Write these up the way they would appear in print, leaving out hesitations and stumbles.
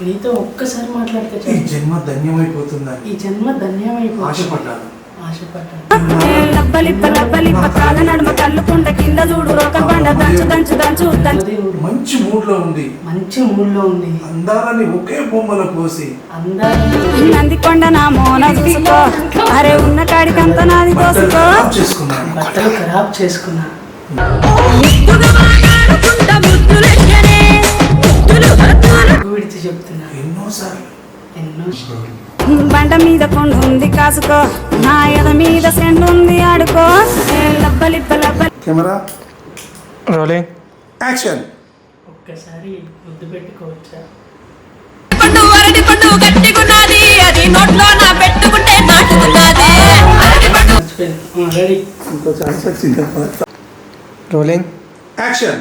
నీతో ఒక్కసారి మాట్లాడితే ఈ జన్మ ధన్యమైపోతుందని ఈ జన్మ ధన్యమైపోతుంది. ఆశపడ్డాను. మంచి మూడ్ లో ఉంది అందాలని ఒకే బొమ్మలో పోసి నందికొండ నా మోన చూసుకో అరే ఉన్న కాడికంతా నాది కోసుకో బట్టలు ఖరాబ్ చేసుకున్నా విడిచి చెప్తున్నా ఎన్నోసార్లు బండ మీద కొండ ఉంది కాసుకో నా ఎద మీద సెండు ఉంది ఆడుకో కెమెరా రోలింగ్ యాక్షన్. ఒక్కసారి ముద్దు పెట్టుకోవచ్చా? ఇంకో ఛాన్స్ వచ్చింది. Rolling action.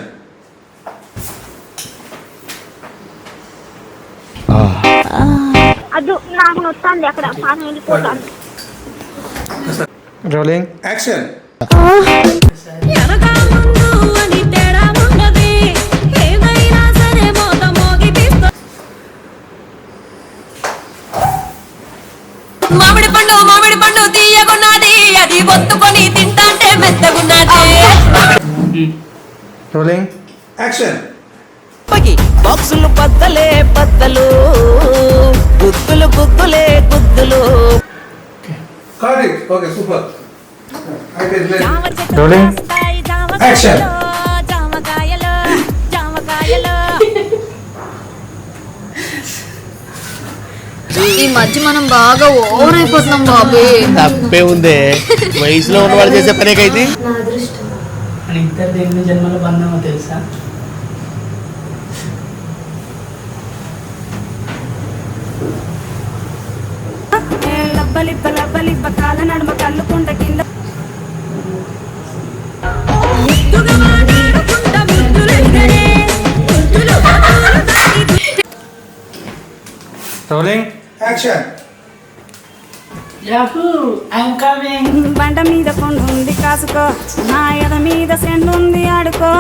అది నాకు నొత్తాంది అక్కడ పాను వెళ్ళిపోతాను. Rolling action. మామిడి పండు తీయగున్నది అది ఒత్తుకొని తింటాంటే మెత్తగున్నది. Rolling action. బాక్సులు బద్దలే బద్దలు గుద్దులు గుద్దులే గుద్దులు. Okay super. Rolling action. జామకాయలు జామకాయలు. ఈ మధ్య మనం బాగా ఓవర్ అయిపోతున్నాం బాబు. తప్పే ఉందే, వయసులో ఉన్నవాళ్ళు చేసే పనేకైతే. మన ఇద్దరు ఎన్ని జన్మల బంధమో తెలుసా? కాల నడుమ కల్లుకుంట కింద రోలింగ్ యాక్షన్. బండ మీద కొండ ఉంది కాసుకో నా ఎద మీద సెండు ఉంది ఆడుకో.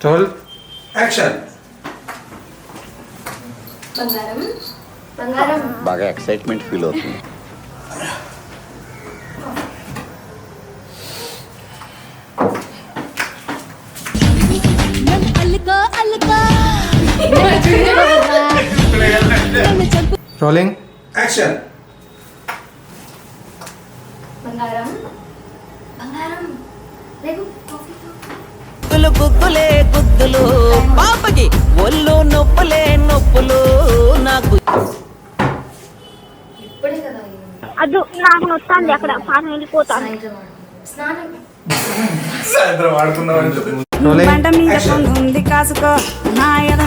Roll action. బాగా ఎక్సైట్మెంట్ ఫీల్ అవుతుంది. Rolling action. గుద్దులు గుద్దులే గుద్దులు పాపకి ఒళ్ళు నొప్పులే నొప్పులు నాకు. అది నాకు నొత్తాంది అక్కడ పాను వెళ్ళిపోతాను. సాయంత్రం ఆడుకున్నాం. బండ మీద కొండ ఉంది కాసుకో నా ఎద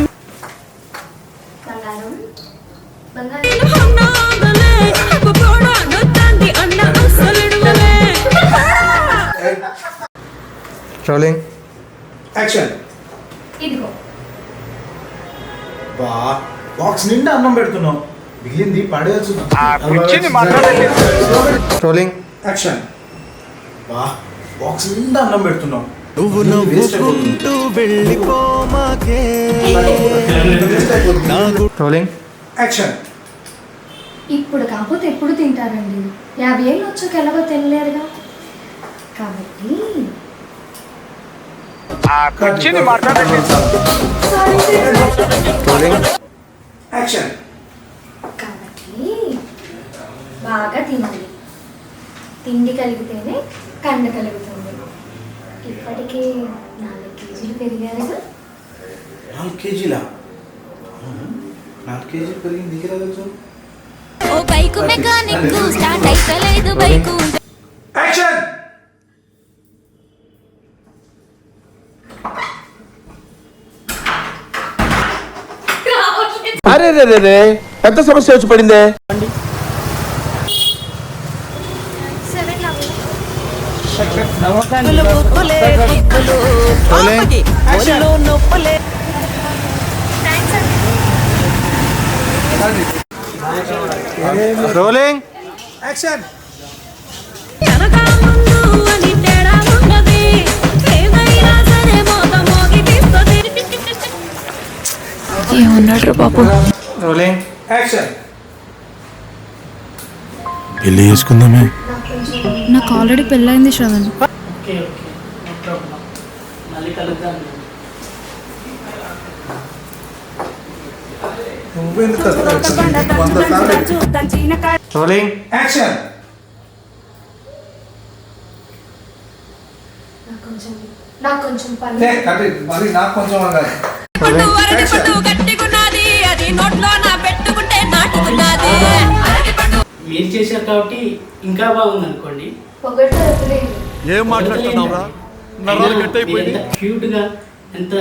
రోలింగ్ యాక్షన్. బాక్స్ నిండా అన్నం పెడుతున్నావు, మిగిలింది పడేయచ్చు. Rolling action. బాక్స్ నిండా అన్నం పెడుతున్నావు, నువ్వు నవ్వుకుంటూ వెళ్ళిపోమాకే. Rolling action. ఇప్పుడు కాకపోతే ఎప్పుడు తింటారండి? 50 ఏళ్ళు వచ్చాక ఎలాగో తినలేరుగా, కాబట్టి యాక్షన్. కాబట్టి బాగా తినాలి. తిండి కలిగితేనే కండ కలుగుతుంది. ఇప్పటికీ 4 కేజీలు పెరిగారుగా. 4 కేజీలా? 4 కేజీలు పెరిగింది నీకు తెలుసు. ఓ బైకు మెకానిక్ స్టార్ట్ అయితలేదు బైకు. యాక్షన్. అరే రే రే రే, ఎంత సమస్య వచ్చి పడిందే. Rolling action. పాపం. Rolling action. పెళ్లి చేసుకుందామే. నాకు ఆల్రెడీ పెళ్ళైంది Shravan. Okay okay no problem. మళ్ళీ కలుద్దాం. నువ్వెందుకు రోకల్ బండ దంచు దంచు దంచు దంచిన కాడ రోలింగ్ యాక్షన్. నాకు కొంచెం పని. మరి నాకు కొంచెం అన్నారు. పండు అరటి పండు గట్టిగున్నది, అది నోట్లో నా పెట్టుకుంటే నాటుకున్నది. మీరు చేశారు కాబట్టి ఇంకా బాగుంది అనుకోండి. పొగడ్త వదిలేదు. ఏం మాట్లాడుతున్నావురా? నరాలు కట్ అయిపోయింది. ఎంత క్యూట్ గా ఎంత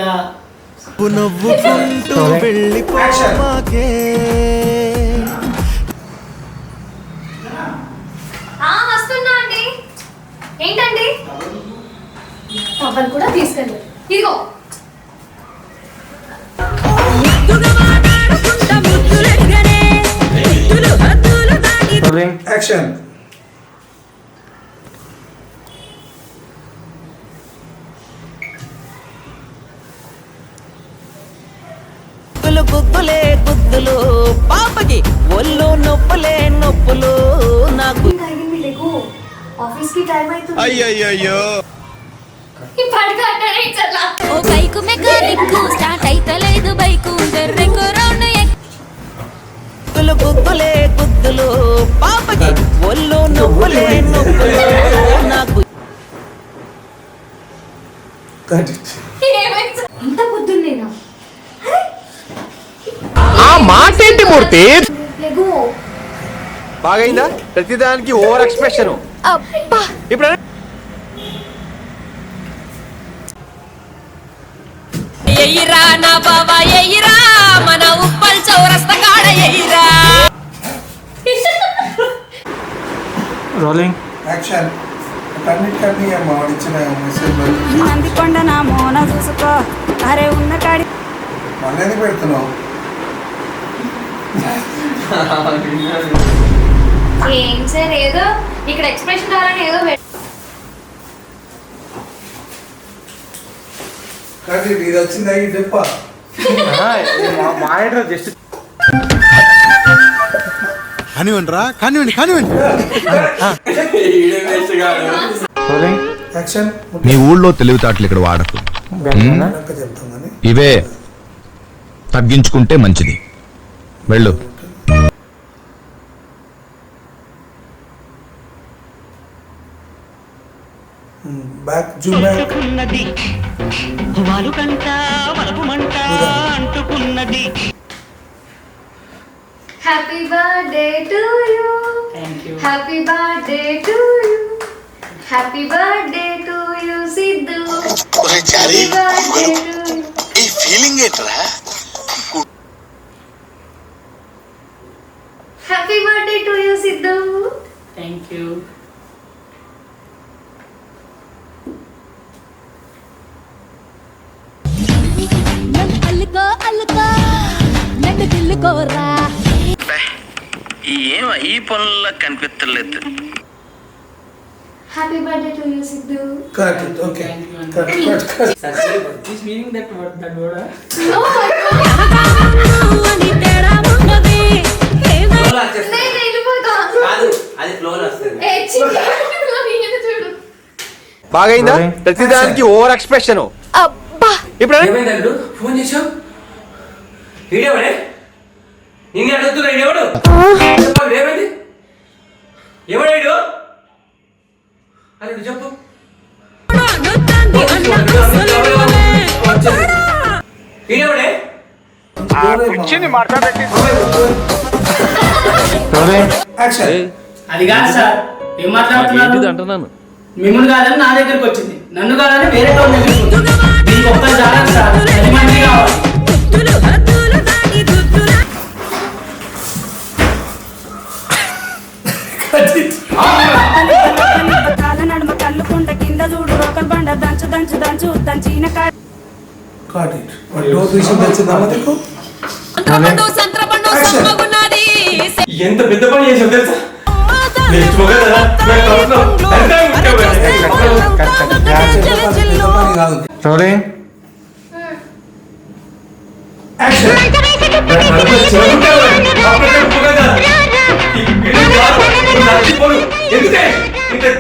నవ్వుకుంటూ వెళ్ళిపోమాకే. వస్తున్నా అండి. ఏంటండి టవల్ కూడా తీసుకెళ్ళి ఇదిగో. Rolling action. గుద్దులే గుద్దులు పాపకి ఒళ్ళు నొప్పులే నొప్పులు నాకు. అయింది లేకు. ఆఫీస్ కి టైం అవుతుంది. అయ్యయ్యో ఈ పడక అంటారే చల్లా. ఓ బైకు మెకానిక్ స్టార్ట్ అయితలేదు బైకు జర్రెంగో రౌండ్ గుద్దులే గుద్దులు పాపకి ఒళ్ళు నొప్పులే నొప్పులు నాకు. ఇంత పొద్దున్నేనా? ఆ మాట ఏంటి మూర్తి? లేకు. బాగైందా? ప్రతిదానికి ఓవర్ ఎక్స్ప్రెషన్. ఇప్పుడు ఎయిరా నా బాబా ఎయిరా, మన ఉప్పల్ చౌరస్తా కాడ ఎయిరా. Rolling action. కన్నిటికన్నీ మాడిచ్చిన మెసేజ్ నంది కొండ నా మోన చూసుకో అరే ఉన్న కాడి మళ్ళీ పెడుతున్నావు. ఏం సార్ ఏదో ఇక్కడ ఎక్స్ప్రెషన్ రావాలని ఏదో కానీ ఇది వచ్చింది అయ్యి చెప్ప. మా ఐడియా జస్ట్ కానివ్వండి రా, కానివ్వండి కానివ్వండి. Rolling action. మీ ఊళ్ళో తెలివితేటలు ఇక్కడ వాడకు. చెప్తాం కానీ ఇవే తగ్గించుకుంటే మంచిది. వెళ్ళు. Back zoom back. Happy birthday to you. Thank you. Happy birthday to you. Happy birthday to you Siddhu. Happy birthday to you. ఈ ఫీలింగ్ ఏంట్రా? Happy birthday to you Siddhu. Thank you. అల్లుకో అల్లుకో నన్ను గిల్లుకోరా. ఏం ఈ పనుల్లో కనిపించలేదు. Happy birthday to you Siddhu. Cut it. Okay Thank you. Cut cut cut. This meaning that word. అని తేడా ఉన్నది నేను వెళ్ళిపోతా. అది ఫ్లో వస్తుంది. ఏ చిన్న చూడు. బాగైందా? ప్రతిదానికి ఓవర్ ఎక్స్ప్రెషన్. ఇప్పుడు ఏమైందండు ఫోన్ చేసావు? వీడేవాడే నిన్ను అడుగుతున్నా. ఎవడు ఏమైంది? ఎవడాడు? అని చెప్పు. వీడేవాడే? Rolling action. అది కాదు సార్. ఏం మాట్లాడుతున్నారు? అంటున్నాను. మిమ్మల్ని కాదని నా దగ్గరికి వచ్చింది, నన్ను కాదని వేరే వాళ్ళ దగ్గరికి వచ్చింది. దీనికి ఒక్కరు చాలు సార్, 10 మంది కావాలి. కాల నడుమ కల్లుకుంట కింద చూడు రోకల్ బండ దంచు దంచు దంచు దంచిన కాడి. Cut it. డోర్ తీసి తెచ్చిందా నీకు? సంత్రపండు సంత్రపండు సమ్మగున్నది. ఎంత పెద్ద పని చేసావు తెలుసా? Rolling action.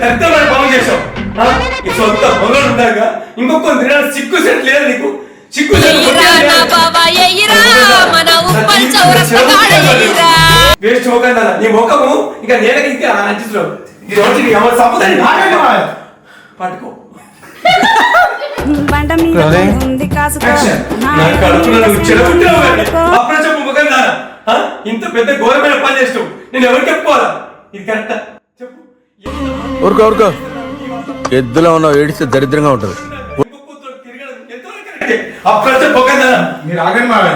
దరిద్రమైన పనులు చేసావు ఆ? ఈ సొంత మొగలు ఉంటాగా ఇంకొక తినడానికి సిగ్గు సెట్ లేదు నీకు సిగ్గు సెట్ ఎయిరా నా బావా ఎయిరా మన ఉప్పల్ చౌరస్తా కాడ ఎయిరా వేస్ట్ మొఖం కదా నీ ముఖము ఇంకా నేలకి ఇంకా అంటిస్తున్నావు ఇది వచ్చి ఎవరు సంపదని నాకే పట్టుకో బండ మీద Rolling. ఉంది కాసుకో Action. నా కడుపులో నువ్వు చెడగొట్టావు కానీ అప్పుడు చెప్పు ముఖం దానా ఆ? ఇంత పెద్ద ఘోరమైన పని చేస్తావు నేను ఎవరికి చెప్పుకోవాలా ఇది కరెక్టా చెప్పు ఊరుకో ఊరుకో ఎద్దులో ఉన్నావు ఏడిస్తే దరిద్రంగా ఉంటుంది ఇంకొకరితో తిరగడం ఎంతవరకు కరెక్టే? అప్పుడు చెప్పు ముఖం దానా మీరు ఆగండి మావయ్య